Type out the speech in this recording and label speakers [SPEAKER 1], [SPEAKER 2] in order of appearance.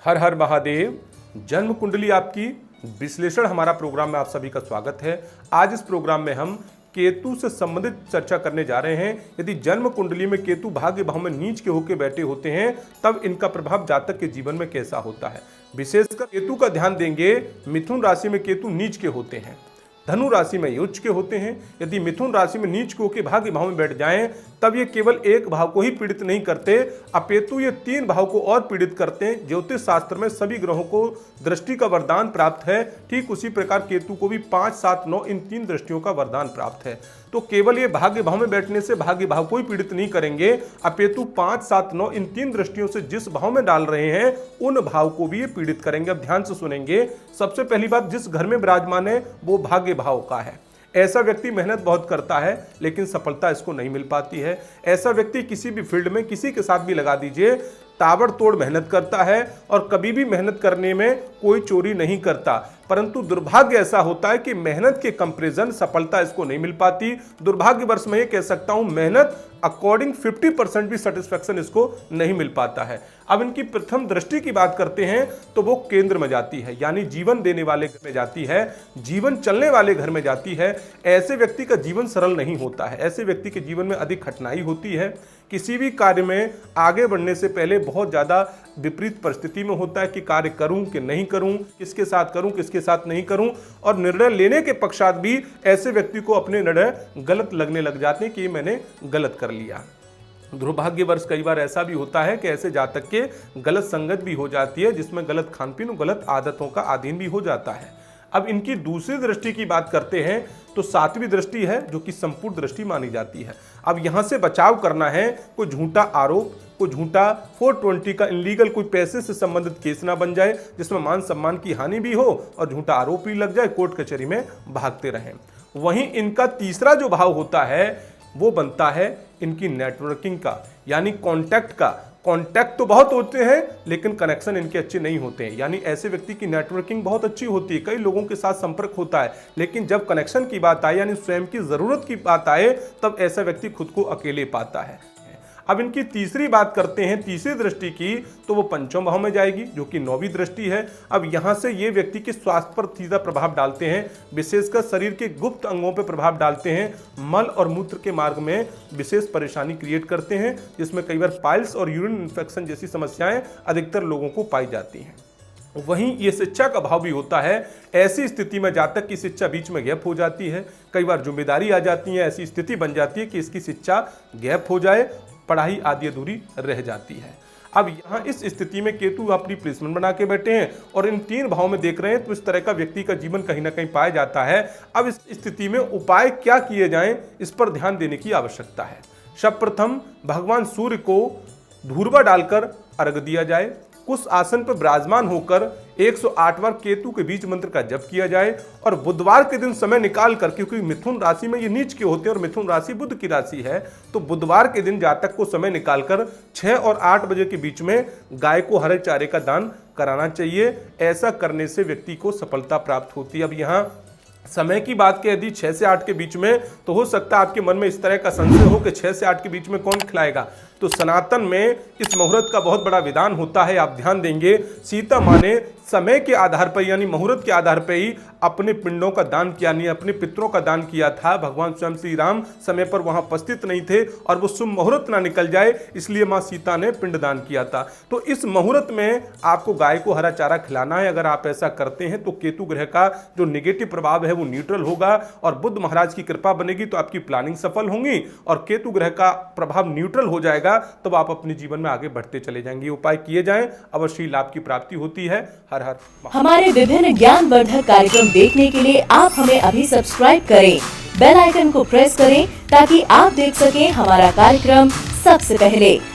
[SPEAKER 1] हर हर महादेव। जन्म कुंडली आपकी विश्लेषण हमारा प्रोग्राम में आप सभी का स्वागत है। आज इस प्रोग्राम में हम केतु से संबंधित चर्चा करने जा रहे हैं। यदि जन्म कुंडली में केतु भाग्य भाव में नीच के होकर बैठे होते हैं तब इनका प्रभाव जातक के जीवन में कैसा होता है। विशेषकर केतु का ध्यान देंगे। मिथुन राशि में केतु नीच के होते हैं, धनु राशि में उच्च के होते हैं। यदि मिथुन राशि में नीच को के भाग्य भाव में बैठ जाएं तब ये केवल एक भाव को ही पीड़ित नहीं करते, अपितु ये 3 भाव को और पीड़ित करते हैं। ज्योतिष शास्त्र में सभी ग्रहों को दृष्टि का वरदान प्राप्त है, ठीक उसी प्रकार केतु को भी 5, 7, 9 इन 3 दृष्टियों का वरदान प्राप्त है। तो केवल ये भाग्य भाव में बैठने से भाग्य भाव को ही पीड़ित नहीं करेंगे, अपितु 5, 7, 9 इन 3 दृष्टियों से जिस भाव में डाल रहे हैं उन भाव को भी ये पीड़ित करेंगे। अब ध्यान से सुनेंगे। सबसे पहली बात, जिस घर में विराजमान है वो भाग्य भाव का है। ऐसा व्यक्ति मेहनत बहुत करता है लेकिन सफलता इसको नहीं मिल पाती है। ऐसा व्यक्ति किसी भी फील्ड में किसी के साथ भी लगा दीजिए, ताबड़तोड़ मेहनत करता है और कभी भी मेहनत करने में कोई चोरी नहीं करता, परंतु दुर्भाग्य ऐसा होता है कि मेहनत के कंपैरिजन सफलता इसको नहीं मिल पाती। दुर्भाग्यवश मैं ये कह सकता हूं, मेहनत अकॉर्डिंग 50% भी सेटिस्फैक्शन इसको नहीं मिल पाता है। अब इनकी प्रथम दृष्टि की बात करते हैं तो वो केंद्र में जाती है, यानी जीवन देने वाले घर में जाती है, जीवन चलने वाले घर में जाती है। ऐसे व्यक्ति का जीवन सरल नहीं होता है। ऐसे व्यक्ति के जीवन में अधिक कठिनाई होती है। किसी भी कार्य में आगे बढ़ने से पहले बहुत ज्यादा विपरीत परिस्थिति में होता है कि कार्य करूं कि नहीं करूं, किसके साथ करूं किसके साथ नहीं करूं, और निर्णय लेने के पश्चात भी ऐसे व्यक्ति को अपने निर्णय गलत लगने लग जाते हैं कि मैंने गलत कर लिया। दुर्भाग्यवश कई बार ऐसा भी होता है कि ऐसे जातक के गलत संगत भी हो जाती है, जिसमें गलत खानपीन और गलत आदतों का अधीन भी हो जाता है। अब इनकी दूसरी दृष्टि की बात करते हैं तो 7वीं दृष्टि है, जो कि संपूर्ण दृष्टि मानी जाती है। अब यहां से बचाव करना है, कोई झूठा आरोप, कोई झूठा 420 का इनलीगल कोई पैसे से संबंधित केस ना बन जाए जिसमें मान सम्मान की हानि भी हो और झूठा आरोप भी लग जाए, कोर्ट कचहरी में भागते रहें। वहीं इनका तीसरा जो भाव होता है वो बनता है इनकी नेटवर्किंग का, यानी कॉन्टैक्ट का। कॉन्टैक्ट तो बहुत होते हैं लेकिन कनेक्शन इनके अच्छे नहीं होते हैं। यानी ऐसे व्यक्ति की नेटवर्किंग बहुत अच्छी होती है, कई लोगों के साथ संपर्क होता है, लेकिन जब कनेक्शन की बात आए यानी स्वयं की जरूरत की बात आए तब ऐसा व्यक्ति खुद को अकेले पाता है। अब इनकी तीसरी बात करते हैं, तीसरी दृष्टि की, तो वो पंचम भाव में जाएगी, जो कि 9वीं दृष्टि है। अब यहां से ये व्यक्ति के स्वास्थ्य पर सीधा प्रभाव डालते हैं, विशेषकर शरीर के गुप्त अंगों पर प्रभाव डालते हैं। मल और मूत्र के मार्ग में विशेष परेशानी क्रिएट करते हैं, जिसमें कई बार पाइल्स और यूरिन इन्फेक्शन जैसी समस्याएं अधिकतर लोगों को पाई जाती हैं। वहीं ये शिक्षा का भाव भी होता है। ऐसी स्थिति में जातक की शिक्षा बीच में गैप हो जाती है, कई बार जिम्मेदारी आ जाती है, ऐसी स्थिति बन जाती है कि इसकी शिक्षा गैप हो जाए, पढ़ाई आदि अधूरी रह जाती है। अब यहाँ इस स्थिति में केतु अपनी प्लेसमेंट बना के बैठे हैं और इन 3 भाव में देख रहे हैं, तो इस तरह का व्यक्ति का जीवन कहीं ना कहीं पाया जाता है। अब इस स्थिति में उपाय क्या किए जाएं, इस पर ध्यान देने की आवश्यकता है। सर्वप्रथम भगवान सूर्य को धूर्वा डालकर अर्घ दिया जाए, कुछ आसन पर विराजमान होकर 108 बार केतु के बीज मंत्र का जप किया जाए, और बुधवार के दिन समय निकाल कर, क्योंकि मिथुन राशि में ये नीच के होते हैं और मिथुन राशि बुध की राशि है, तो बुधवार के दिन जातक को समय निकालकर 6 और 8 बजे के बीच में गाय को हरे चारे का दान कराना चाहिए। ऐसा करने से व्यक्ति को सफलता प्राप्त होती है। अब यहाँ समय की बात की यदि 6 से 8 के बीच में, तो हो सकता है आपके मन में इस तरह का संशय हो कि 6 से 8 के बीच में कौन खिलाएगा। तो सनातन में इस मुहूर्त का बहुत बड़ा विधान होता है। आप ध्यान देंगे, सीता माँ ने समय के आधार पर यानी मुहूर्त के आधार पर ही अपने पिंडों का दान किया, नहीं अपने पितरों का दान किया था। भगवान स्वयं श्री राम समय पर वहां उपस्थित नहीं थे और वो शुभ मुहूर्त ना निकल जाए, इसलिए माँ सीता ने पिंड दान किया था। तो इस मुहूर्त में आपको गाय को हरा चारा खिलाना है। अगर आप ऐसा करते हैं तो केतु ग्रह का जो नेगेटिव प्रभाव है वो न्यूट्रल होगा और बुध महाराज की कृपा बनेगी, तो आपकी प्लानिंग सफल होंगी और केतु ग्रह का प्रभाव न्यूट्रल हो जाएगा, तब आप अपने जीवन में आगे बढ़ते चले जाएंगे। उपाय किए जाएं, अवश्य लाभ की प्राप्ति होती है। हर हर।
[SPEAKER 2] हमारे विभिन्न ज्ञानवर्धक कार्यक्रम देखने के लिए आप हमें अभी सब्सक्राइब करें, बेल आइकन को प्रेस करें ताकि आप देख सकें हमारा कार्यक्रम सबसे पहले।